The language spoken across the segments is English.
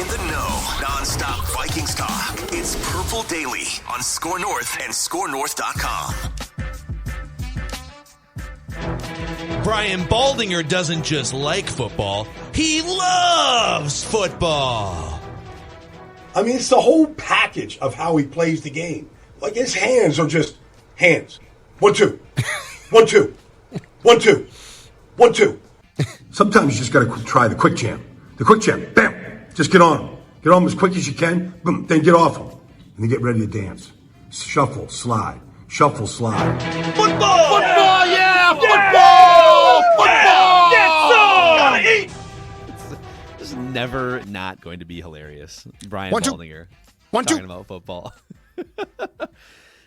in the know, non-stop Vikings talk. It's Purple Daily on Score North and ScoreNorth.com. Brian Baldinger doesn't just like football, he loves football. I mean, it's the whole package of how he plays the game. Like, his hands are just hands. 1, 2. 1, 2. 1, 2. 1, 2. Sometimes you just got to try the quick jam. The quick jam. Bam. Just get on him. Get on him as quick as you can. Boom. Then get off him. And then get ready to dance. Shuffle, slide. Shuffle, slide. Football! Football, yeah! Football! Football! Gotta eat! This is never not going to be hilarious. Brian 1, 2. Baldinger 1, 2. talking about football.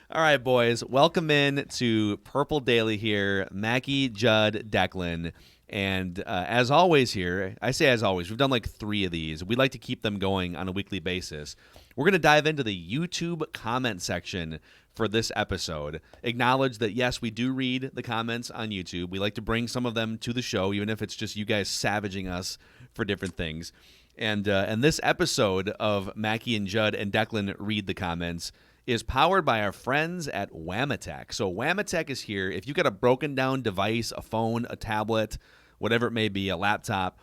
All right, boys. Welcome in to Purple Daily here. Mackey, Judd, Declan. And as always here, I say as always, we've done like 3 of these. We'd like to keep them going on a weekly basis. We're going to dive into the YouTube comment section for this episode. Acknowledge that, yes, we do read the comments on YouTube. We like to bring some of them to the show, even if it's just you guys savaging us for different things. And this episode of Mackey and Judd and Declan read the comments is powered by our friends at Whamtech. So Whamtech is here. If you've got a broken down device, a phone, a tablet, whatever it may be, a laptop,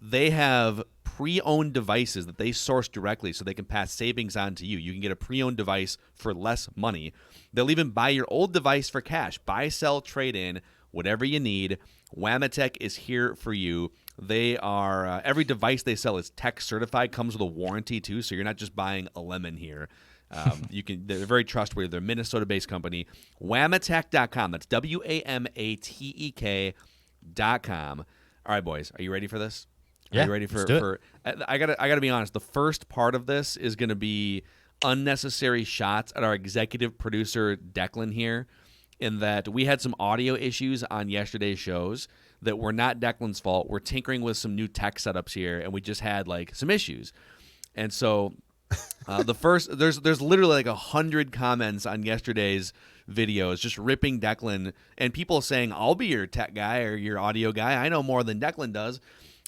they have pre-owned devices that they source directly so they can pass savings on to you. You can get a pre-owned device for less money. They'll even buy your old device for cash. Buy, sell, trade in, whatever you need. Whamtech is here for you. They are every device they sell is tech certified, comes with a warranty too, so you're not just buying a lemon here. They're very trustworthy. They're a Minnesota-based company. Whamtech.com. That's Wamatek.com. All right, boys, are you ready for this? Are you ready for I gotta be honest. The first part of this is gonna be unnecessary shots at our executive producer Declan here, in that we had some audio issues on yesterday's shows that were not Declan's fault. We're tinkering with some new tech setups here, and we just had like some issues, and so. There's literally like 100 comments on yesterday's videos just ripping Declan and people saying, I'll be your tech guy or your audio guy. I know more than Declan does.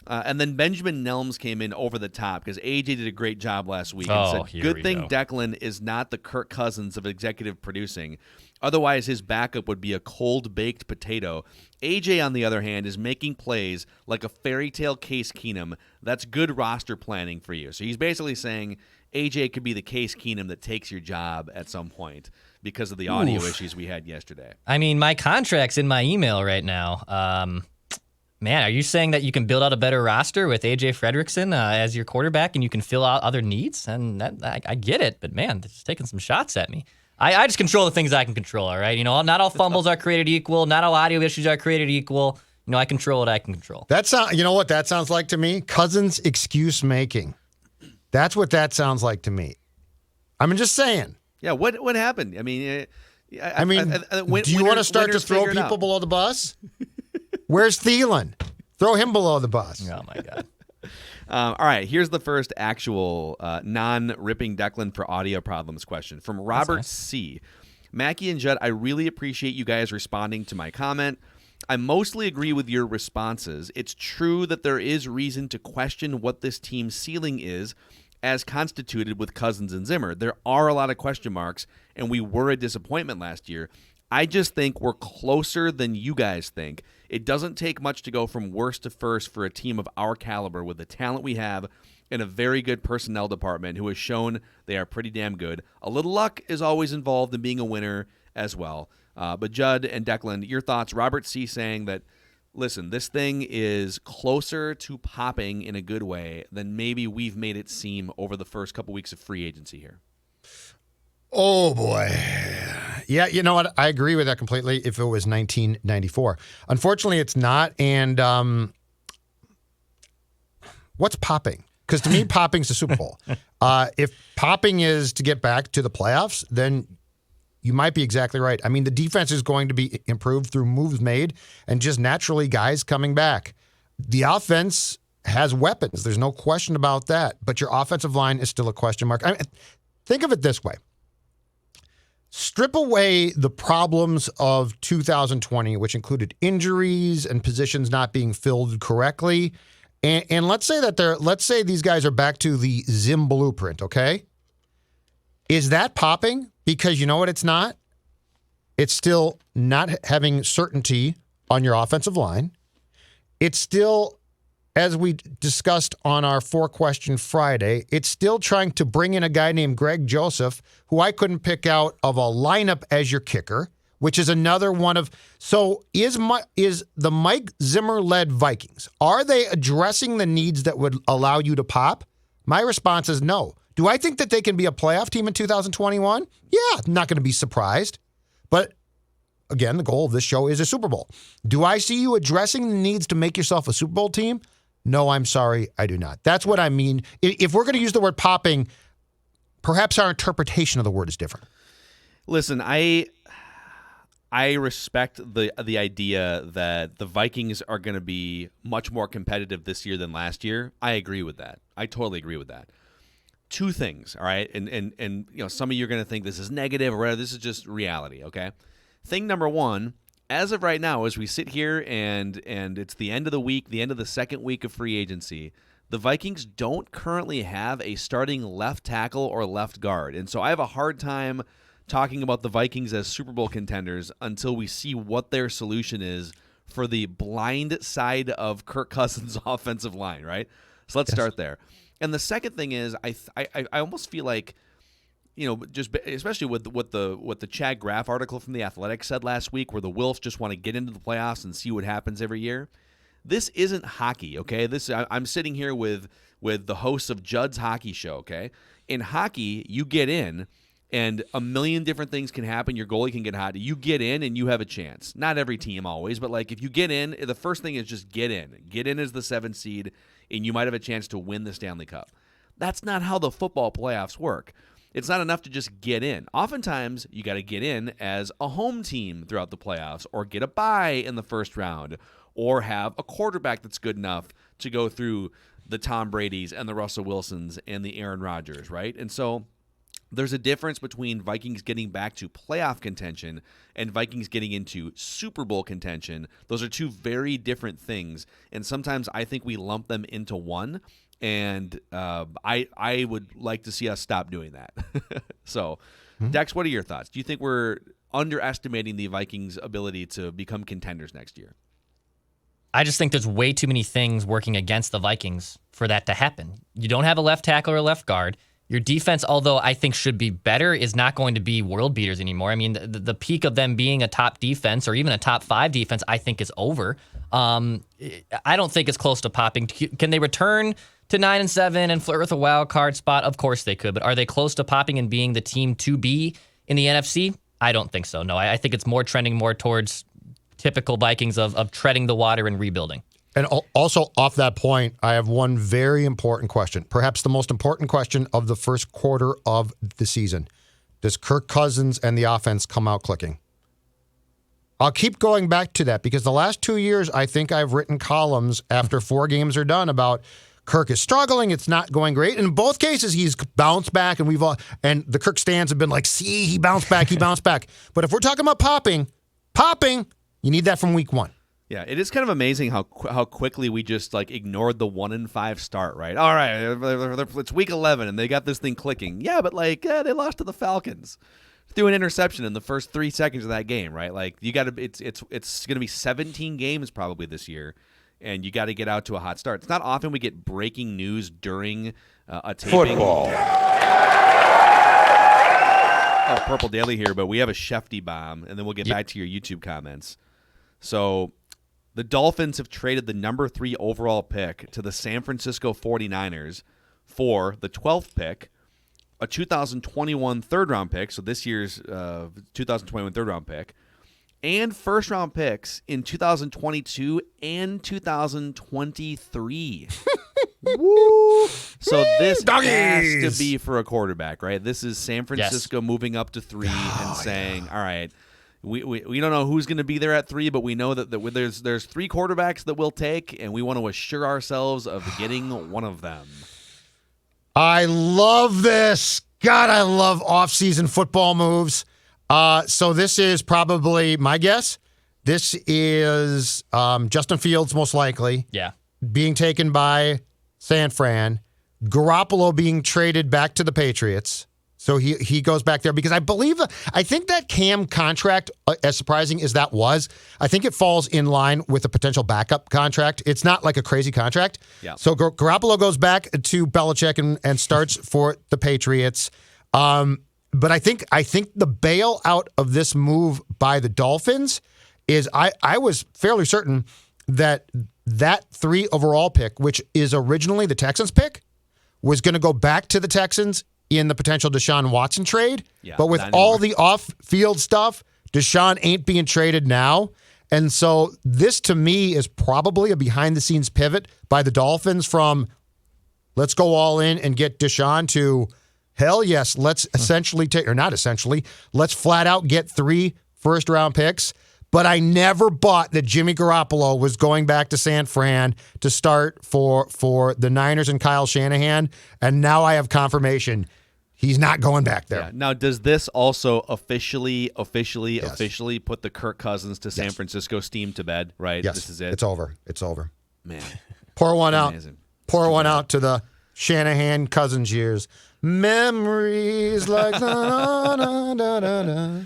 And then Benjamin Nelms came in over the top because AJ did a great job last week and said, good thing Declan is not the Kirk Cousins of executive producing. Otherwise, his backup would be a cold-baked potato. AJ, on the other hand, is making plays like a fairy tale Case Keenum. That's good roster planning for you. So he's basically saying AJ could be the Case Keenum that takes your job at some point because of the audio issues we had yesterday. I mean, my contract's in my email right now. Man, are you saying that you can build out a better roster with A.J. Fredrickson as your quarterback and you can fill out other needs? And I get it, but man, it's taking some shots at me. I just control the things I can control, all right? You know, not all fumbles are created equal. Not all audio issues are created equal. You know, I control what I can control. You know what that sounds like to me? Cousins excuse making. That's what that sounds like to me. I'm just saying. Yeah, what happened? I mean, do you want to start to throw people below the bus? Where's Thielen? Throw him below the bus. Oh, my God. All right, here's the first actual non-ripping Declan for audio problems question from Robert C. Mackey and Judd, I really appreciate you guys responding to my comment. I mostly agree with your responses. It's true that there is reason to question what this team's ceiling is as constituted with Cousins and Zimmer. There are a lot of question marks, and we were a disappointment last year. I just think we're closer than you guys think. It doesn't take much to go from worst to first for a team of our caliber with the talent we have and a very good personnel department who has shown they are pretty damn good. A little luck is always involved in being a winner as well. But Judd and Declan, your thoughts. Robert C. saying that, listen, this thing is closer to popping in a good way than maybe we've made it seem over the first couple weeks of free agency here. Oh, boy. Yeah, you know what? I agree with that completely if it was 1994. Unfortunately, it's not. And what's popping? Because to me, popping's the Super Bowl. If popping is to get back to the playoffs, then you might be exactly right. I mean, the defense is going to be improved through moves made and just naturally guys coming back. The offense has weapons. There's no question about that. But your offensive line is still a question mark. I mean, think of it this way. Strip away the problems of 2020, which included injuries and positions not being filled correctly, And let's say these guys are back to the Zim blueprint, okay? Is that popping? Because you know what it's not? It's still not having certainty on your offensive line. It's still, as we discussed on our 4-question Friday, it's still trying to bring in a guy named Greg Joseph, who I couldn't pick out of a lineup as your kicker, which is another one of. So is the Mike Zimmer-led Vikings, are they addressing the needs that would allow you to pop? My response is no. Do I think that they can be a playoff team in 2021? Yeah, I'm not going to be surprised. But again, the goal of this show is a Super Bowl. Do I see you addressing the needs to make yourself a Super Bowl team? No, I'm sorry, I do not. That's what I mean. If we're going to use the word popping, perhaps our interpretation of the word is different. Listen, I respect the idea that the Vikings are going to be much more competitive this year than last year. I agree with that. I totally agree with that. Two things, all right? And you know, some of you are going to think this is negative or whatever. This is just reality, okay? Thing number one, as of right now, as we sit here and it's the end of the week, the end of the second week of free agency, the Vikings don't currently have a starting left tackle or left guard. And so I have a hard time talking about the Vikings as Super Bowl contenders until we see what their solution is for the blind side of Kirk Cousins' offensive line, right? So let's start there. And the second thing is, I almost feel like, you know, just especially with what the Chad Graff article from The Athletic said last week, where the Wilfs just want to get into the playoffs and see what happens every year. This isn't hockey, okay? I'm sitting here with the hosts of Judd's Hockey Show, okay? In hockey, you get in, and a million different things can happen. Your goalie can get hot. You get in, and you have a chance. Not every team always, but like if you get in, the first thing is just get in. Get in as the 7th seed, and you might have a chance to win the Stanley Cup. That's not how the football playoffs work. It's not enough to just get in. Oftentimes, you got to get in as a home team throughout the playoffs, or get a bye in the first round, or have a quarterback that's good enough to go through the Tom Bradys and the Russell Wilsons and the Aaron Rodgers, right? And so there's a difference between Vikings getting back to playoff contention and Vikings getting into Super Bowl contention. Those are two very different things, and sometimes I think we lump them into one, and I would like to see us stop doing that. So, Dex, what are your thoughts? Do you think we're underestimating the Vikings' ability to become contenders next year? I just think there's way too many things working against the Vikings for that to happen. You don't have a left tackle or a left guard. Your defense, although I think should be better, is not going to be world beaters anymore. I mean, the peak of them being a top defense or even a top 5 defense, I think is over. I don't think it's close to popping. Can they return to 9-7 and flirt with a wild card spot? Of course they could, but are they close to popping and being the team to be in the NFC? I don't think so. No, I think it's more trending more towards typical Vikings of treading the water and rebuilding. And also off that point, I have one very important question, perhaps the most important question of the first quarter of the season. Does Kirk Cousins and the offense come out clicking? I'll keep going back to that because the last 2 years, I think I've written columns after 4 games are done about Kirk is struggling. It's not going great. And in both cases, he's bounced back, and the Kirk stands have been like, see, he bounced back, he bounced back. But if we're talking about popping, you need that from week 1. Yeah, it is kind of amazing how quickly we just like ignored the 1-5 start, right? All right, it's week 11 and they got this thing clicking. Yeah, but they lost to the Falcons. Threw an interception in the first 3 seconds of that game, right? Like you got to, it's going to be 17 games probably this year, and you got to get out to a hot start. It's not often we get breaking news during a taping. Football. Oh, Purple Daily here, but we have a Shefty bomb, and then we'll get back to your YouTube comments. So the Dolphins have traded the number 3 overall pick to the San Francisco 49ers for the 12th pick, a 2021 third-round pick, so this year's 2021 third-round pick, and first-round picks in 2022 and 2023. Woo! So this has to be for a quarterback, right? This is San Francisco moving up to 3 and saying, all right, we don't know who's going to be there at 3, but we know that there's 3 quarterbacks that we'll take, and we want to assure ourselves of getting one of them. I love this. God, I love off-season football moves. So this is probably my guess. This is Justin Fields most likely. Yeah. being taken by San Fran, Garoppolo being traded back to the Patriots. So he goes back there because I think that Cam contract, as surprising as that was, I think it falls in line with a potential backup contract. It's not like a crazy contract. Yeah. So Garoppolo goes back to Belichick and starts for the Patriots. But I think the bailout of this move by the Dolphins is I was fairly certain that 3 overall pick, which is originally the Texans pick, was going to go back to the Texans in the potential Deshaun Watson trade. Yeah, but with all the off-field stuff, Deshaun ain't being traded now. And so this, to me, is probably a behind-the-scenes pivot by the Dolphins from let's go all in and get Deshaun to hell yes, let's essentially take, or not essentially, let's flat out get 3 first-round picks. But I never bought that Jimmy Garoppolo was going back to San Fran to start for the Niners and Kyle Shanahan. And now I have confirmation he's not going back there. Yeah. Now, does this also officially put the Kirk Cousins to San Francisco steam to bed, right? Yes. This is it. It's over. It's over. Man. Pour one Amazing. out. Pour one out to the Shanahan Cousins years. Memories like da, da, da, da, da.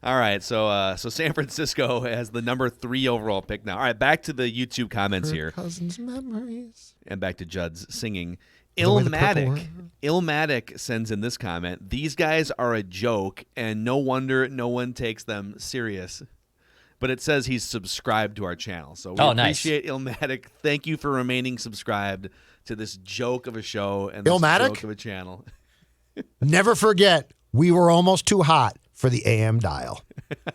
All right, so San Francisco has the number 3 overall pick now. All right, back to the YouTube comments here. Cousins memories. And back to Judd's singing. The way the purple Illmatic sends in this comment, these guys are a joke, and no wonder no one takes them serious. But it says he's subscribed to our channel. So we appreciate Illmatic. Thank you for remaining subscribed to this joke of a show and this Illmatic? joke of a channel. Never forget, we were almost too hot for the AM dial.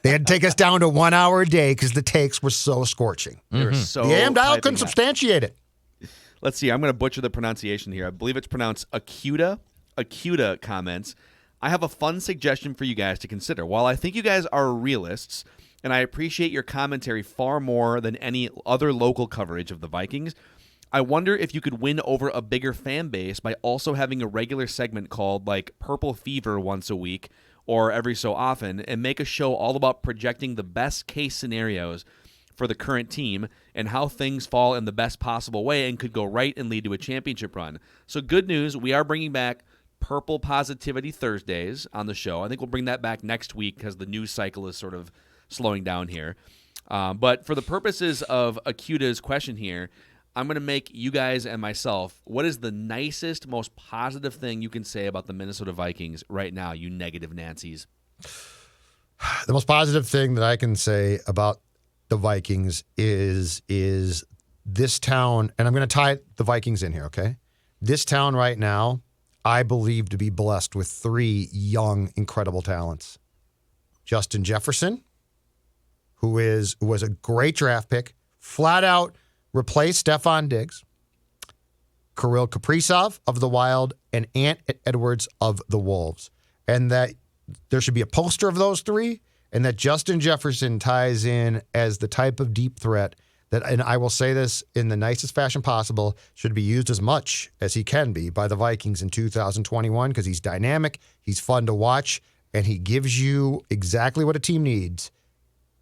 They had to take us down to 1 hour a day because the takes were so scorching. They were so The AM dial piping couldn't hot. substantiate it. Let's see. I'm going to butcher the pronunciation here. I believe it's pronounced Acuta. Acuta comments, I have a fun suggestion for you guys to consider. While I think you guys are realists, and I appreciate your commentary far more than any other local coverage of the Vikings, I wonder if you could win over a bigger fan base by also having a regular segment called like Purple Fever once a week or every so often, and make a show all about projecting the best case scenarios for the current team and how things fall in the best possible way and could go right and lead to a championship run. So good news, we are bringing back Purple Positivity Thursdays on the show. I think we'll bring that back next week because the news cycle is sort of slowing down here. But for the purposes of Acuta's question here, I'm going to make you guys and myself, what is the nicest, most positive thing you can say about the Minnesota Vikings right now, you negative Nancys? The most positive thing that I can say about the Vikings is this town, and I'm going to tie the Vikings in here, okay? This town right now, I believe to be blessed with 3 young, incredible talents. Justin Jefferson, who was a great draft pick, flat out replaced Stephon Diggs, Kirill Kaprizov of the Wild, and Ant Edwards of the Wolves. And that there should be a poster of those 3, and that Justin Jefferson ties in as the type of deep threat that, and I will say this in the nicest fashion possible, should be used as much as he can be by the Vikings in 2021 because he's dynamic, he's fun to watch, and he gives you exactly what a team needs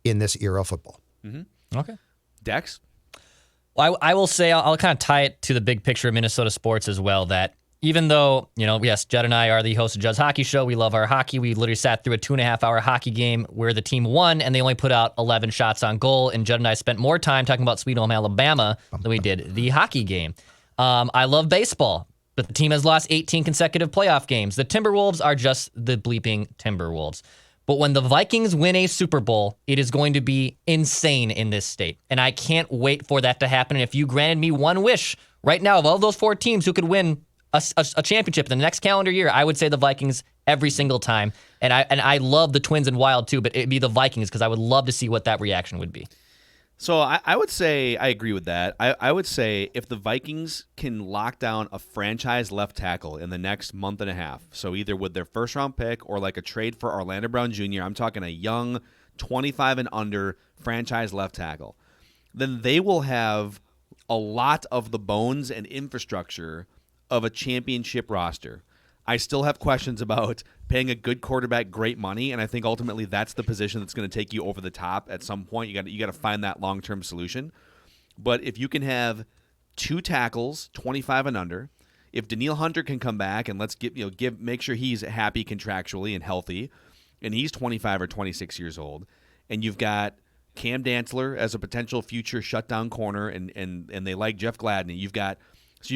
in this era of football. Mm-hmm. Okay. Dex? Well, I will say, I'll kind of tie it to the big picture of Minnesota sports as well, that even though, yes, Judd and I are the host of Judd's Hockey Show. We love our hockey. We literally sat through a 2.5-hour hockey game where the team won and they only put out 11 shots on goal. And Judd and I spent more time talking about Sweet Home Alabama than we did the hockey game. I love baseball, but the team has lost 18 consecutive playoff games. The Timberwolves are just the bleeping Timberwolves. But when the Vikings win a Super Bowl, it is going to be insane in this state. And I can't wait for that to happen. And if you granted me one wish right now of all those 4 teams who could win a championship in the next calendar year, I would say the Vikings every single time. And I love the Twins and Wild too, but it'd be the Vikings because I would love to see what that reaction would be. So I would say I agree with that. I would say if the Vikings can lock down a franchise left tackle in the next month and a half, so either with their first-round pick or like a trade for Orlando Brown Jr., I'm talking a young 25 and under franchise left tackle, then they will have a lot of the bones and infrastructure of a championship roster. I still have questions about paying a good quarterback great money, and I think ultimately that's the position that's going to take you over the top at some point. You got to find that long-term solution. But if you can have 2 tackles, 25 and under. If Danielle Hunter can come back and let's make sure he's happy contractually and healthy, and he's 25 or 26 years old, and you've got Cam Dantzler as a potential future shutdown corner, and they like Jeff Gladney. You've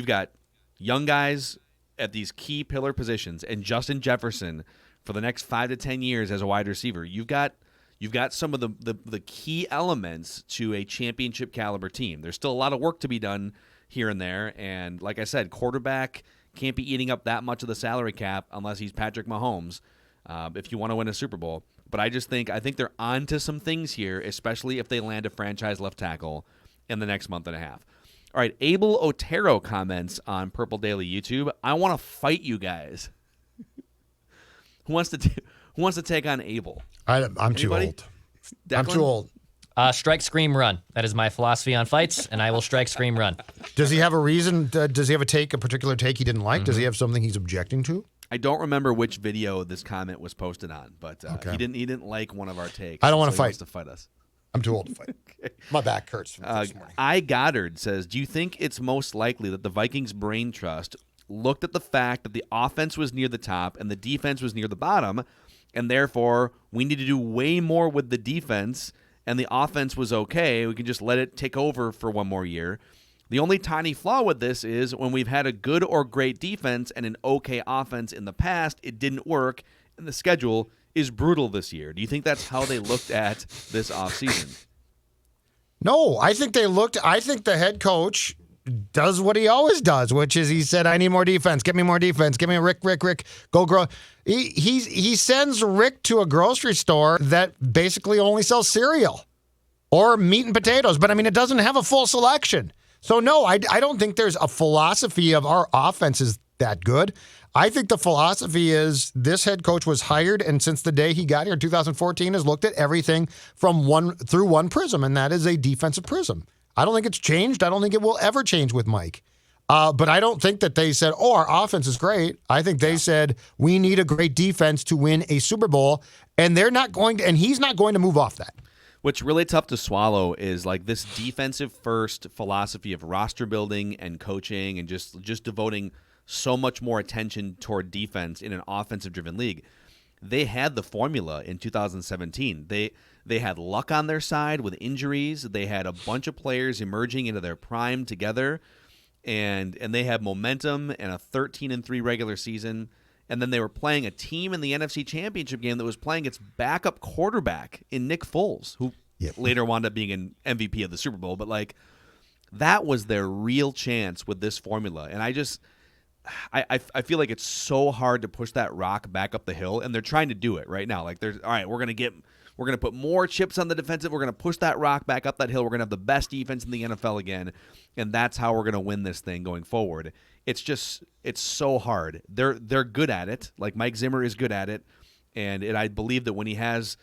got young guys at these key pillar positions, and Justin Jefferson for the next 5 to 10 years as a wide receiver. You've got some of the key elements to a championship caliber team. There's still a lot of work to be done here and there, and like I said, quarterback can't be eating up that much of the salary cap unless he's Patrick Mahomes if you want to win a Super Bowl. But I think they're on to some things here, especially if they land a franchise left tackle in the next month and a half. All right, Abel Otero comments on Purple Daily YouTube. I want to fight you guys. Who wants to take on Abel? I'm too old. Declan? I'm too old. Strike, scream, run. That is my philosophy on fights, and I will strike, scream, run. Does he have a reason? Does he have a particular take he didn't like? Does he have something he's objecting to? I don't remember which video this comment was posted on, but Okay. he didn't like one of our takes. I don't want to He fight. wants to fight us. I'm too old to fight. My back hurts from this morning. I Goddard says, do you think it's most likely that the Vikings brain trust looked at the fact that the offense was near the top and the defense was near the bottom, and therefore we need to do way more with the defense, and the offense was okay, we can just let it take over for one more year? The only tiny flaw with this is when we've had a good or great defense and an okay offense in the past, it didn't work, and the schedule is brutal this year. Do you think that's how they looked at this offseason? No, I think the head coach does what he always does, which is he said, I need more defense. Get me more defense. Give me Rick. Go grow. He sends Rick to a grocery store that basically only sells cereal or meat and potatoes. But, I mean, it doesn't have a full selection. So, no, I don't think there's a philosophy of our offense is that good. I think the philosophy is this head coach was hired, and since the day he got here in 2014 has looked at everything through one prism, and that is a defensive prism. I don't think it's changed. I don't think it will ever change with Mike. But I don't think that they said, our offense is great. I think they said, we need a great defense to win a Super Bowl, and they're not going to, and he's not going to move off that. What's really tough to swallow is like this defensive first philosophy of roster building and coaching and just devoting so much more attention toward defense in an offensive driven league. They had the formula in 2017. They had luck on their side with injuries. They had a bunch of players emerging into their prime together, and they had momentum and a 13-3 regular season. And then they were playing a team in the NFC Championship game that was playing its backup quarterback in Nick Foles, who later wound up being an MVP of the Super Bowl. But like that was their real chance with this formula. And I feel like it's so hard to push that rock back up the hill, and they're trying to do it right now. Like all right, we're gonna put more chips on the defensive. We're gonna push that rock back up that hill. We're gonna have the best defense in the NFL again, and that's how we're gonna win this thing going forward. It's so hard. They're good at it. Like Mike Zimmer is good at it, and I believe that when he has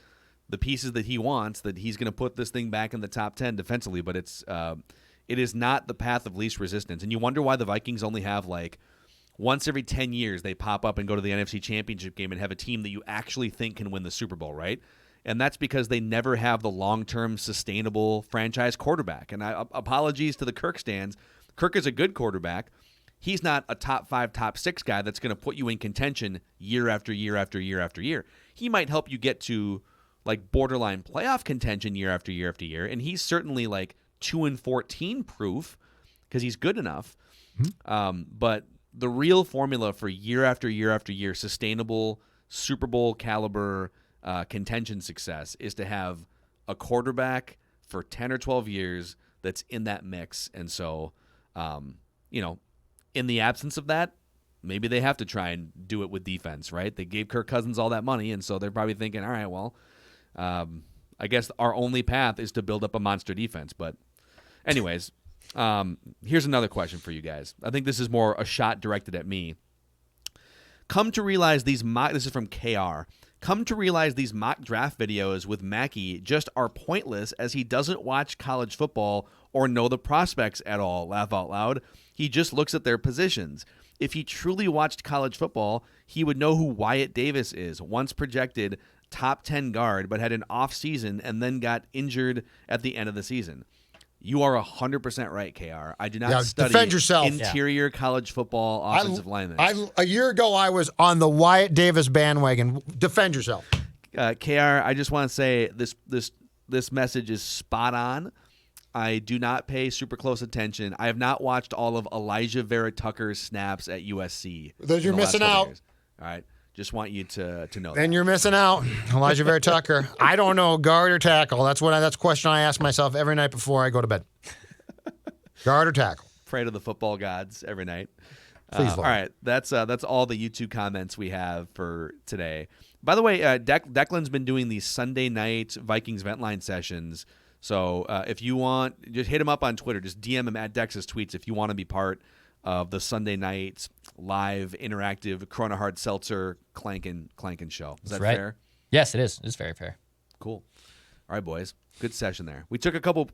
the pieces that he wants, that he's gonna put this thing back in the top 10 defensively. But it is not the path of least resistance, and you wonder why the Vikings only have like once every 10 years they pop up and go to the NFC Championship game and have a team that you actually think can win the Super Bowl, right? And that's because they never have the long-term sustainable franchise quarterback. And apologies to the Kirk stands. Kirk is a good quarterback. He's not a top 5, top 6 guy that's going to put you in contention year after year after year after year. He might help you get to like borderline playoff contention year after year after year, and he's certainly like 2-14 proof because he's good enough. But the real formula for year after year after year sustainable Super Bowl caliber contention success is to have a quarterback for 10 or 12 years that's in that mix. And so, in the absence of that, maybe they have to try and do it with defense, right? They gave Kirk Cousins all that money, and so they're probably thinking, all right, well, I guess our only path is to build up a monster defense. But anyways, here's another question for you guys. I think this is more a shot directed at me. Come to realize this is from KR. Come to realize these mock draft videos with Mackey just are pointless as he doesn't watch college football or know the prospects at all. Laugh out loud. He just looks at their positions. If he truly watched college football, he would know who Wyatt Davis is, once projected top 10 guard, but had an off season and then got injured at the end of the season. You are 100% right, KR. I do not Yeah, study defend yourself. interior college football offensive linemen. A year ago, I was on the Wyatt Davis bandwagon. Defend yourself. KR, I just want to say this message is spot on. I do not pay super close attention. I have not watched all of Elijah Vera Tucker's snaps at USC. Those you're in the last missing couple out. years. All right. Just want you to know Then that. you're missing out. Elijah Vera Tucker. I don't know, guard or tackle. That's a question I ask myself every night before I go to bed. Guard or tackle. Pray to the football gods every night. Please, all Lord. right, that's all the YouTube comments we have for today. By the way, Declan's been doing these Sunday night Vikings vent line sessions. So if you want, just hit him up on Twitter. Just DM him at Dex's tweets if you want to be part of the Sunday night live interactive Corona Hard Seltzer clankin' show. Is that right. fair? Yes, it is. It's very fair. Cool. All right, boys. Good session there. We took a couple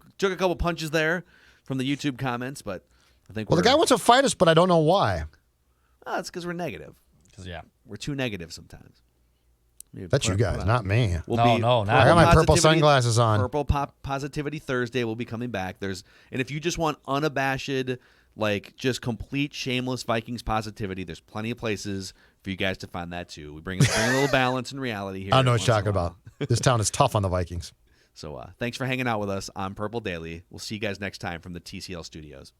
punches there from the YouTube comments, but I think Well, the guy wants to fight us, but I don't know why. it's because we're negative. Yeah. We're too negative sometimes. Maybe That's you guys, not me. We'll No, be- no, not I got my purple Positivity- sunglasses on. Purple Positivity Thursday will be coming back. And if you just want unabashed, like just complete shameless Vikings positivity, there's plenty of places for you guys to find that too. We bring a little balance and reality here. I don't know what you're once in talking a while. about. This town is tough on the Vikings. So thanks for hanging out with us on Purple Daily. We'll see you guys next time from the TCL studios.